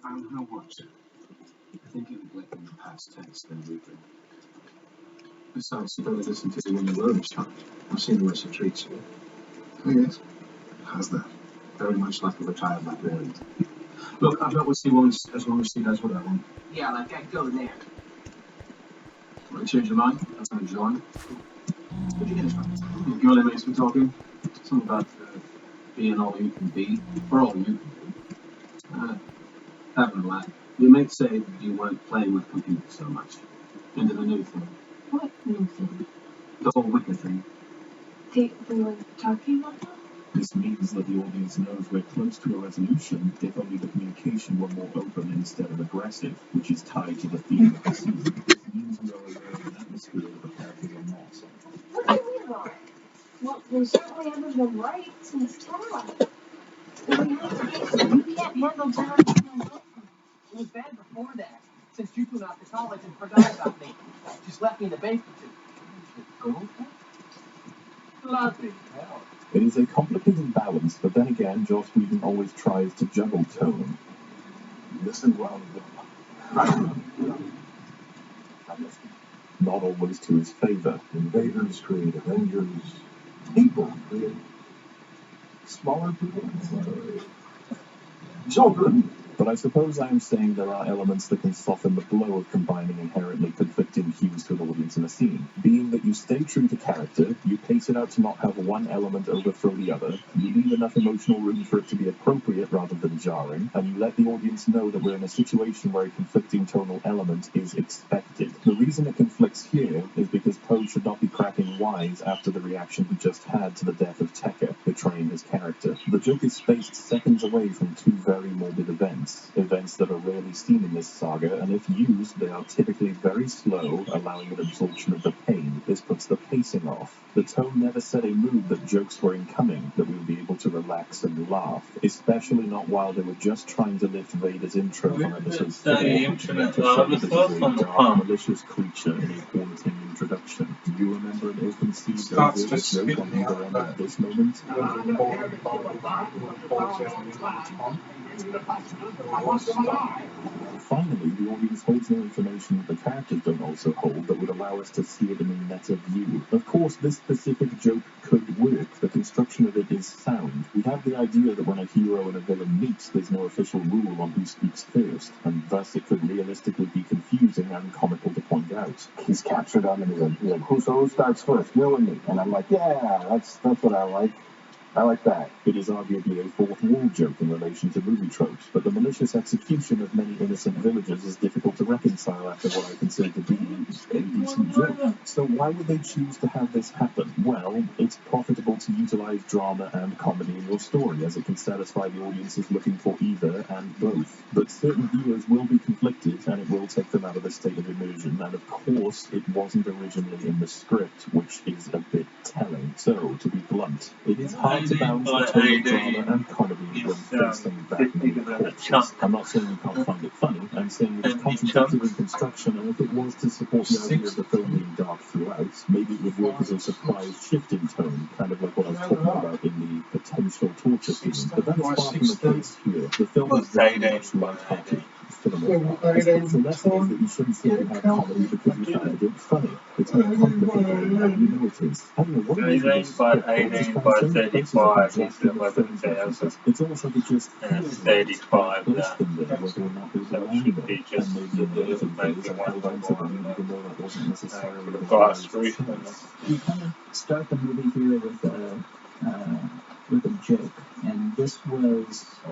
How what? I think it would in the past tense than moving. Besides, you don't listen to you when you learn stuff. I've seen the way she treats you. Oh, yes? How's that? Very much like a retired librarian. Look, I've not with you once as long as she does what I want. Yeah, like I go there. Want to change your mind? That's how you join. Where'd you get this from? The girl makes me talking. Something about being all you can be, or all you can do. Having a laugh. You might say that you weren't playing with computers so much. Into the new thing. What new thing? The whole Wicker thing. We were talking about that? This means that the audience knows we're close to a resolution if only the communication were more open instead of aggressive, which is tied to the theme of the season. This means we are aware of an atmosphere that the characters are not. What do you mean about it? Well, we certainly haven't been right since Tad. You can't handle Tad. It was bad before that, since you went off to college and forgot about me. Just left me in the basement to go. Bloody hell. It is a complicated balance, but then again, Joss Whedon always tries to juggle tone. Listen well. Not always to his favor. Invaders create Avengers. People create smaller people. Children. But I suppose I am saying there are elements that can soften the blow of combining inherently conflicting cues to an audience in a scene. Being that you stay true to character, you pace it out to not have one element overthrow the other, you leave enough emotional room for it to be appropriate rather than jarring, and you let the audience know that we're in a situation where a conflicting tonal element is expected. The reason it conflicts here is because Poe should not be cracking wise after the reaction he just had to the death of Tekka, betraying his character. The joke is spaced seconds away from two very morbid events that are rarely seen in this saga, and if used, they are typically very slow, allowing an absorption of the pain. This puts the pacing off. The tone never set a mood that jokes were incoming, that we would be able to relax and laugh, especially not while they were just trying to lift Vader's intro on episode 4, which meant to say that he was a dark, malicious creature in a haunting introduction. Do you remember an open seed joke on either end at this moment? Finally, the audience holds no information that the characters don't also hold that would allow us to see it in a meta view. Of course, this specific joke could work. The construction of it is sound. We have the idea that when a hero and a villain meet, there's no official rule on who speaks first, and thus it could realistically be confusing and comical to point out. He's captured them and he's like, who starts first? You and me. And I'm like, yeah, that's what I like. I like that. It is arguably a fourth wall joke in relation to movie tropes, but the malicious execution of many innocent villagers is difficult to reconcile after what I consider to be a decent joke. So why would they choose to have this happen? Well, it's profitable to utilize drama and comedy in your story, as it can satisfy the audiences looking for either and both. But certain viewers will be conflicted, and it will take them out of a state of immersion, and of course, it wasn't originally in the script, which is a bit telling. So, to be blunt, it is hard to balance the tone of drama and comedy when facing back main corpses. I'm not saying you can't find it funny, I'm saying it is concentrated in construction, and if it was to support the idea of the film being dark throughout, maybe it would work as a surprise shift in tone, kind of like what I was talking about in the potential torture scene. But that is far from the case here. The film is very much light-hearted. For the most part. The lesson is that you shouldn't simply have comedy because you find it funny. It's more complicated than you know it is. I don't know what it is with this script. 18 by 35 is 11,000 it's almost like it just and 35 placed them there, whether or not they would so it land should there. be just And maybe in the editing phase, making I held on to one them, even though that wasn't necessarily for the the glass right roof. choice. You kind of start the movie here with a joke, and this was I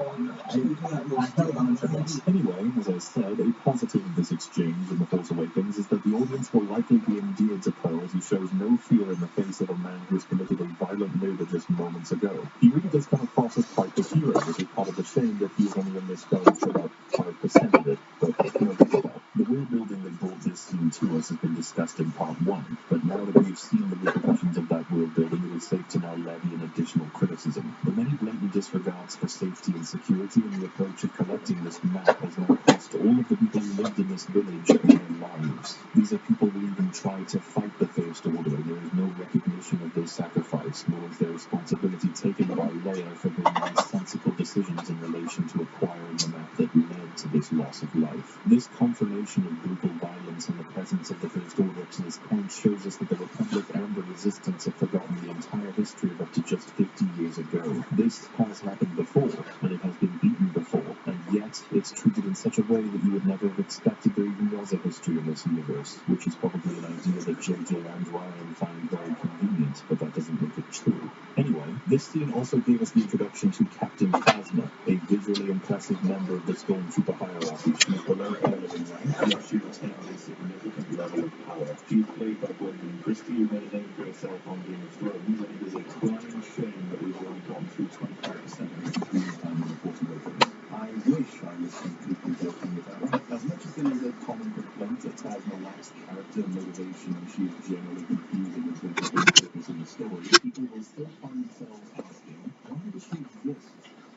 held on to this. Anyway, as I said, a positive of this exchange in The Force Awakens is that the audience will likely be endeared to Poe as he shows no fear in the face of a man who has committed a violent murder just moments ago. He really does come across as quite the hero, which is part of the shame that he is only in this film for about 5% of it, but the world building that brought this scene to us has been discussed in part 1, but now that we've seen the repercussions of that world building, it is safe to now levy an additional criticism. The many blatant disregards for safety and security and the approach of collecting this map has now cost all of the people who lived in this village their lives. These are people who even tried to fight the First Order. There is no recognition of their sacrifice, nor is their responsibility taken by Leia for her nonsensical decisions in relation to acquiring the map that led to of this loss of life. This confirmation of brutal violence in the presence of the First Order up to this point shows us that the Republic and the Resistance have forgotten the entire history of up to just 50 years ago. This has happened before, and it has been beaten before, and yet it's treated in such a way that you would never have expected there even was a history in this universe, which is probably an idea that JJ and Ryan find very convenient, but that doesn't make it true. Anyway, this scene also gave us the introduction to Captain Phasma, a visually impressive member of the Stormtrooper hierarchy. She's below pilot in rank, yet she retains a significant level of power. She's played by Gwendoline Christie, who made a name for herself on Game of Thrones, and it is a crying shame that we've only gotten through 25% of the screen time in the Force Awakens. I wish I was completely joking with that one. As much as there is a common complaint that Phasma lacks character, motivation, and she is generally confusing in terms of her purpose in the story, people will still find themselves asking, why does she exist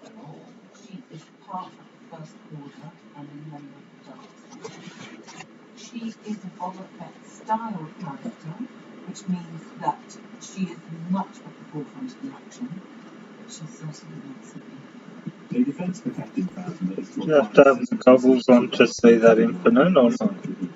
at all? She is part of the First Order and a member of the Dark Side. She is a Boba Fett style character, which means that she is much at the forefront of the action, but she's certainly not silly. A defense for Captain Phasma is to You have to have the goggles on to say that infinite or not.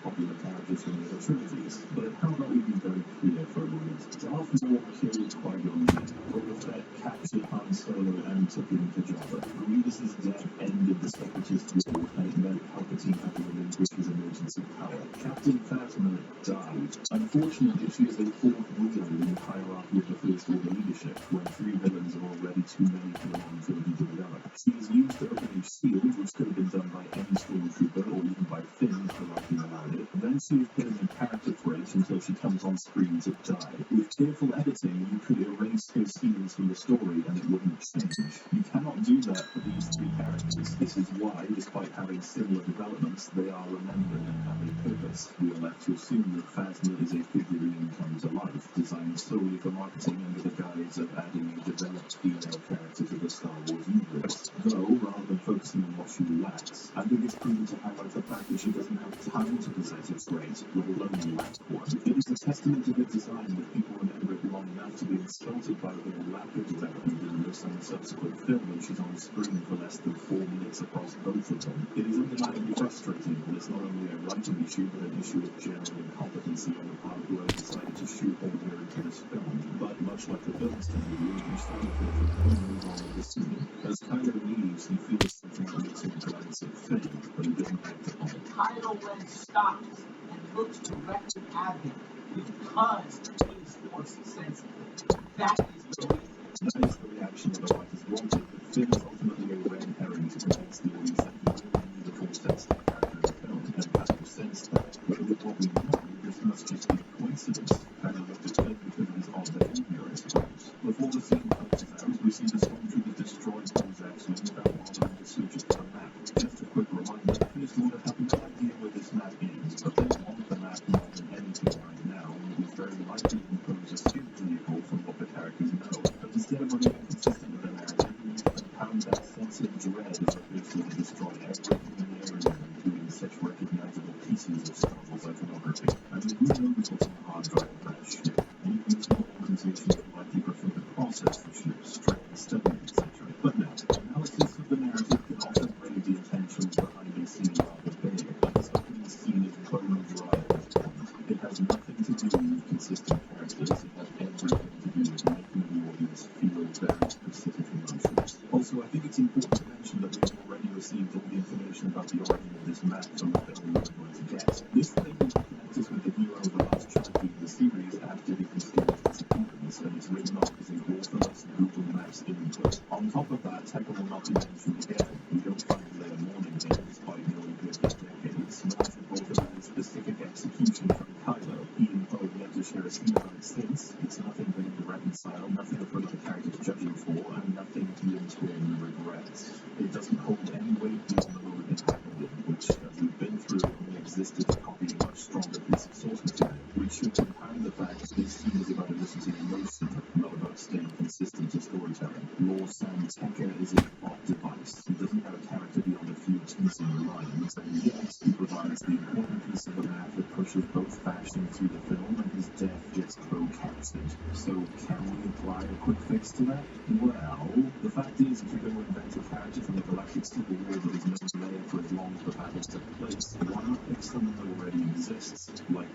popular characters from the other trilogies, but how about we be very clear for a moment? Darth Maul killed Qui-Gon Jinn. Boba Fett captured Han Solo and took him to Jabba. Grievous' death ended the Separatist war, and it meant Palpatine had to relinquish his emergency power. Captain Phasma died. Unfortunately, she is a fourth wheel in the hierarchy of the First Order leadership, when three villains are already too many for the long trilogy to develop. She is used to open a shield, which could have been done by any stormtrooper or even by Finn if the writing allowed it. Then she is put in a character trait until she comes on screen to die. With careful editing, you could erase her scenes from the story and it wouldn't change. You cannot do that for these three characters. This is why, despite having similar developments, they are remembered and have a purpose. We are left to assume that Phasma is a figurine come to life, designed solely for marketing under the guise of adding a developed female character to the Star Wars universe. Though, rather than focusing on what she lacks, I think it's prudent to highlight the fact that she doesn't have time to possess a trait, let alone lack one. It is a testament to her design that people remember it long enough to be insulted by her lack of development in this and subsequent film when she's on screen for less than 4 minutes across both of them. It is undeniably frustrating, and it's not only a writing issue, but an issue of general incompetency on the part of whoever decided to shoehorn her into this film. But much like the films tend to do, you start with her and move on with the scene. As Kylo leaves, he feels something that makes him glance at Finn, but he doesn't act upon it. Kylo Ren stops and looks directly at him because he is force sensitive. That is the reason. That is the reaction that the writers wanted, but Finn is ultimately a red herring to convince the audience that he really need a force-sensitive character in the film, and Kylo sensed that. But with what we know, this must just be coincidence. Kylo looked at Finn because of his odd behavior, I suppose. Before the scene closes out, we see the stormtroopers destroy Poe's X-Wing without bothering to search it for a map. Just a quick reminder, First Order have no idea where this map is, but they want the map more than anything right now, and it is very likely to compose a huge vehicle from what the characters know. But instead of remaining consistent with the narrative, we need to compound that sense of dread as the First Order destroy everything in the area, including such recognizable pieces of Star Wars iconography. I mean, who knows what's on the hard drive of that ship? Any reasonable organization would likely prefer the process for ships, training, studying, etc. But no, analysis of the narrative can often raise the intentions behind a scene rather bare, and this opening scene is bone dry at this point. It has nothing to do with consistent characters, it has everything to do with making the audience feel very specific emotions. Also, I think it's important to mention that we've already received all the information about the origin of this map from the film we were going to get. This thing will connect us with the hero of the last trilogy of the series after the mysterious disappearance, and it's written off as a orthodox Google Maps input. On top of that, Tekka will not be mentioned again. We don't find Leia mourning him, despite knowing her for decades. Much of both of them is specific execution from Kylo. He and Poe have yet to share a scene on it since. It's nothing for him to reconcile, nothing for the character to judge him for, and nothing he in turn regrets. It doesn't hold any weight beyond the moment it happened in, which, as we've been through, only existed to copy a much stronger piece of source material, which should compound the fact that this scene is about eliciting emotion, not about staying consistent to storytelling. Lord Sam Tekka is a plot device. He doesn't have a character beyond a few teasing lines, and yet he provides the important piece of the map that pushes both faction through the film, and his death gets Poe captured. So can we apply a quick fix to that? Well, the fact is, if you're going to invent a character from the Galactic Civil War that is known to Leia for as long as the battle took place, why not pick someone that already exists? Like,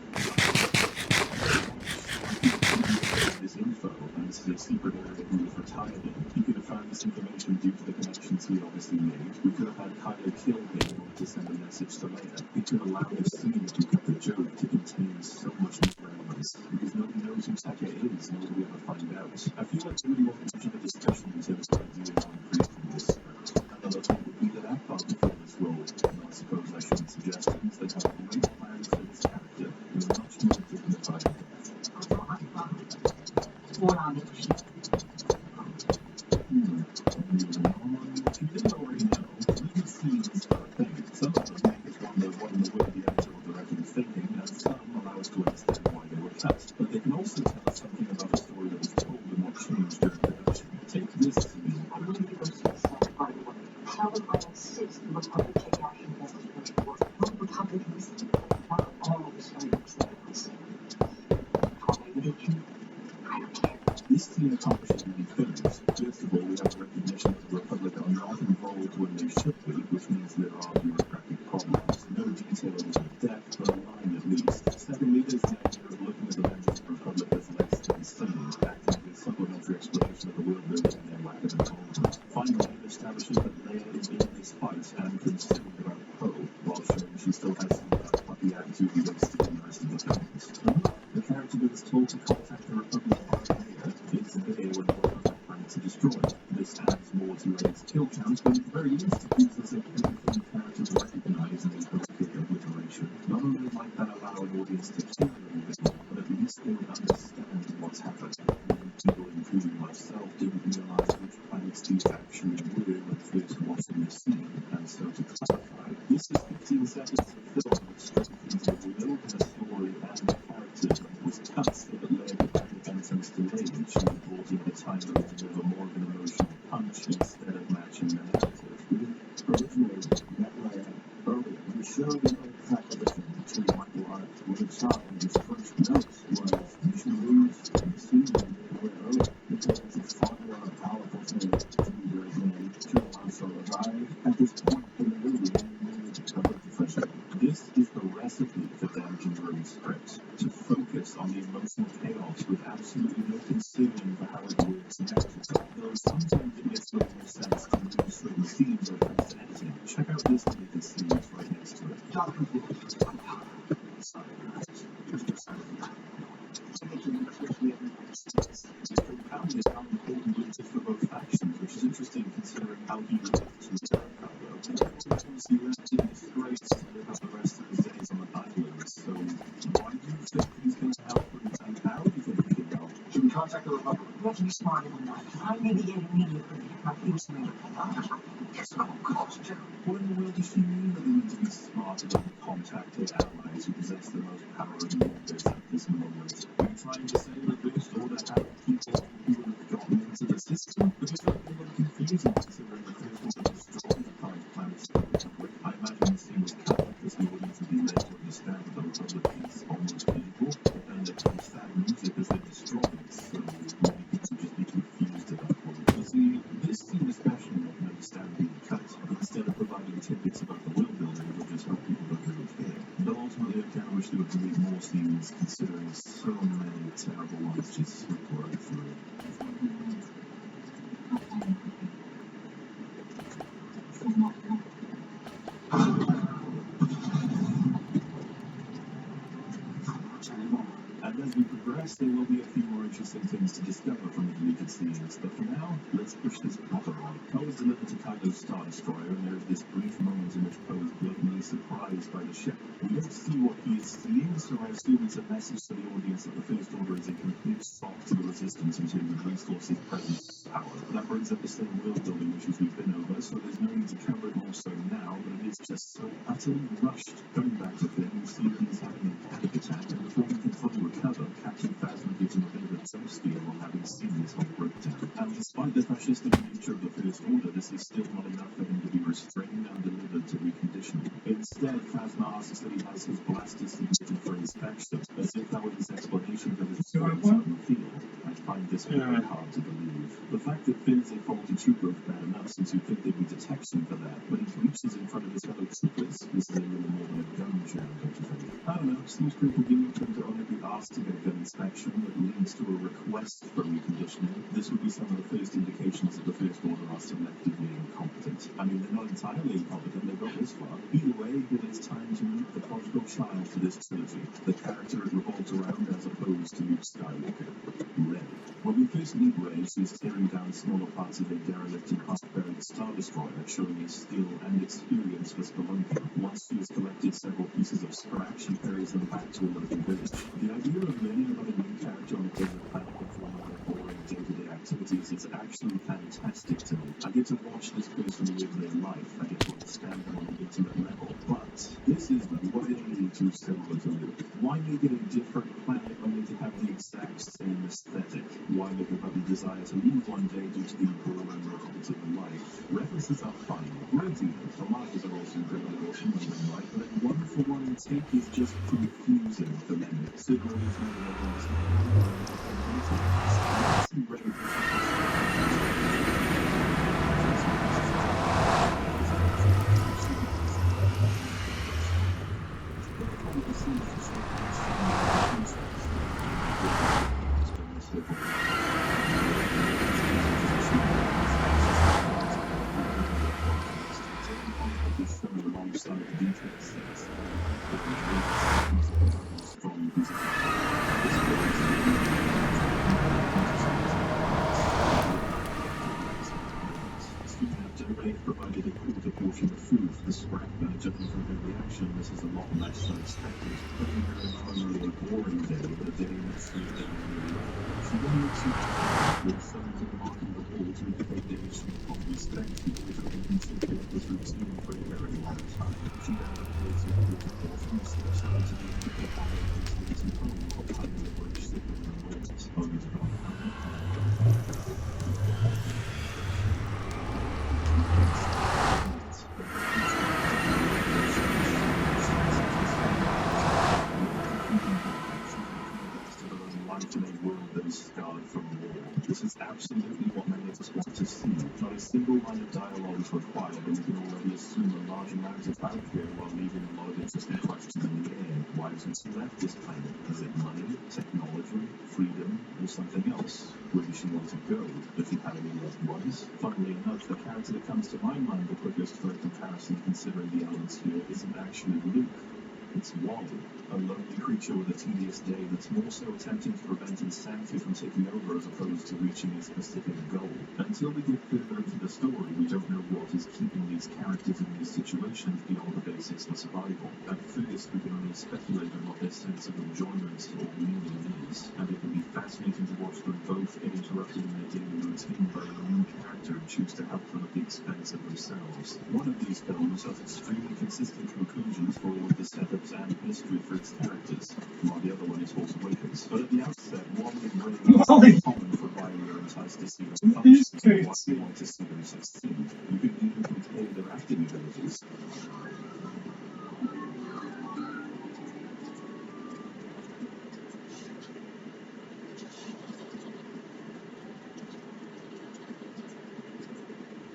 this info, and this is a secret area he was retired in. He could have found this information due to the connections he obviously made. We could have had Kylo kill him in order to send a message to Leia. He could allow this scene to cut the joke to contain so much more relevance, because nobody knows who Taka is, nor will we ever find out. I feel like there really wasn't much of a discussion in terms of ideas on creating this script. Another thing would be that I thought before this role, and I suppose I shouldn't suggest things that have great plans for this character, who are much more dignified than that. What are the issues? If you didn't already know, deleted scenes are a thing. Some of them make us wonder what in the world the editor or director was thinking, and some allow us to understand why they were cut. But they can also tell us something about the story that was told and what changed during production. Take this scene. I'm going to be those myself, by the way. Tell them I insist the Republic take action against the First Order. Not the Republic easy. Not all the soldiers that are missing. Or maybe they can. I don't care. This scene accomplishes many things. First of all, we have recognition that the Republic are not involved when they should be, which means there are bureaucratic problems. No detail of the depth, but a line at least. Secondly, there's the idea of looking at the members of the Republic as less than sane, acting as a supplementary explanation of the world building and their lack of involvement. Finally, it establishes that Leia is in this fight and concerned about Poe, while showing she still has some of that puppy attitude we don't see in the rest of the films. The character that is told to contact the Republic is there when the Republic plans to destroy it. This adds more to Leia's kill chance, but at the very least it gives us a clear character to recognize in his horrific obliteration. Not only might that allow an audience to care a little bit more, but at least they would understand what's happened. Many people, including myself, didn't realize which planets these actually were when first watching the scene, and so to clarify, this is 15 seconds of film that strengthens the world, the story, and the characters, and was cut so that Leia could have repentance delayed. She was brought in at a time that would deliver more of an emotional punch instead of matching the narrative. Originally, met Leia earlier. We showed an old track edition to Michael Art with a child. His first notes was, you should lose the scene way earlier because it's far more powerful thing to be very good. Kill also arrive at this point in the movie and made a good professional. This is the recipe for damaging your own script. To focus on the emotional chaos with absolutely no concern for how it works narratively. Though sometimes it makes a little more sense to lose certain scenes or thanks to editing. Check out this deleted scene that's right next to it. Doctor Who, I'm power. Just a second. I think you need to quickly It compounded how important it is for both factions, which is interesting considering how he lived through the cargo. He left in disgrace to live out the rest of his days on the island. So why do you think he's going to help, and how do you think he can help? Should we contact the Republic? You have to be smarter than that. I mediated immediately to get my fuse made. It's no cost, Jim. What in the world does she mean that we need to be smarter than contacted allies who possess the most power in the universe at this moment? Are you trying to say that First Order had people who would have gotten into the system? Because that would be very confusing considering the First Order destroyed the current planets of the Republic. I imagine the scene was cut because the audience would be led to understand that the Republic is almost evil, and that they sad music as they're destroyed, so many people would just be confused at that point. You see, this scene especially I can understand being cut, instead of providing tidbits about the world building that just help people don't really care. But ultimately I kind of wish they would delete more scenes considering so many terrible ones just slip right through. And as we progress, there will be a few more interesting things to discover from the deleted scenes, but for now, let's push this plot along. Poe is delivered to Kylo's Star Destroyer, and there is this brief moment in which Poe is blatantly surprised by the ship. We don't see what he is seeing, so I assume it's a message to the audience that the First Order is a complete shock to the Resistance in terms of resources, presence, power. That brings up the same world building issues we've been over, so there's no need to cover it more so now, but it is just so utterly rushed. Going back to Finn, we see that he's having a panic attack, and before we can fully recover, Captain Phasma gives him a bit of a toast steal on having seen this whole breakdown. And despite the fascistic nature of the First Order, this is still not enough for him to be restrained and delivered to reconditioning. Instead, Phasma asks that he has his blaster submitted for inspection, as if that was his explanation for his performance out in the field. find this very hard to believe. The fact that Finn is a faulty trooper is bad enough, since you'd think there'd be detection for that. When he breaches in front of his fellow troopers, this is a little more than a gun jam, don't you think? I don't know, seems pretty convenient for him to only be asked to get a gun inspection that leads to a request for reconditioning. This would be some of the first indications that the First Order are selectively incompetent. I mean, they're not entirely incompetent, they got this far. Either way, it is time to meet the prodigal child for this trilogy, the character it revolves around as opposed to Luke Skywalker, Rey. When we first meet Rey, she's tearing down smaller parts of a derelict and half-buried Star Destroyer, showing his skill and experience for spelunking. Once she has collected several pieces of scrap, she carries them back to a local village. The idea of learning about a new character on a desert planet before their boring day-to-day activities is actually fantastic to me. I get to watch this person live their life. I get to understand them on an intimate level. But this is way too similar to Luke. Why make it a different planet only to have the exact same aesthetic? Why make a puppy desire to leave one day due to the boring repetitive life? References are fine. Great even. Homages are also incredibly awesome when done right, but a one-for-one take is just confusing for me. Certainly it's not what I understand. See Rey provided a quarter portion of food for the scrap, and judging from her reaction, this is a lot less than expected. Putting her in not only a boring day, but a day in which she did really well. She then looks at with something marking the wall to indicate the issue of respect for which we can consider it was routine for a very long time. She then reports a quarter portion and steps out into the indicated by a utility home of higher leverage signal and noises, only to drop This is absolutely what many of us want to see. Not a single line of dialogue is required, and we can already assume a large amount is out here while leaving a lot of interesting questions in the air. Why hasn't she left this planet? Is it money, technology, freedom, or something else? Where does she want to go? Does she have any loved ones? Funnily enough, the character that comes to my mind the quickest for a comparison considering the elements here isn't actually Luke. It's Wally, a lonely creature with a tedious day that's more so attempting to prevent insanity from taking over as opposed to reaching a specific goal. Until we get further into the story, we don't know what is keeping these characters in these situations beyond the basics for survival. At first, we can only speculate on what their sense of enjoyment or meaning is, and it can be fascinating to watch them both get interrupted in their daily routine by a new character and choose to help them at the expense of themselves. One of these films has extremely consistent conclusions for all of the setups and history for its characters, while the other one is Force Awakens. But at the outset, Wally and Rey are common for why we are enticed to see them function and why we want to see them succeed. You can even compare their acting abilities.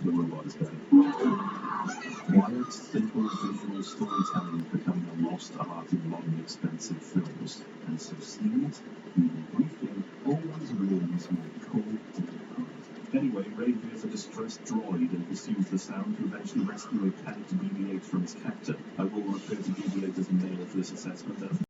The robot is dead. Quiet, simple visual storytelling is becoming a lost art in modern expensive films, and so seeing it, even briefly, always ruins my cold. Anyway, Rey hears a distressed droid and pursues the sound to eventually rescue a panicked BB-8 from its captor. I will refer to BB-8 as male for this assessment,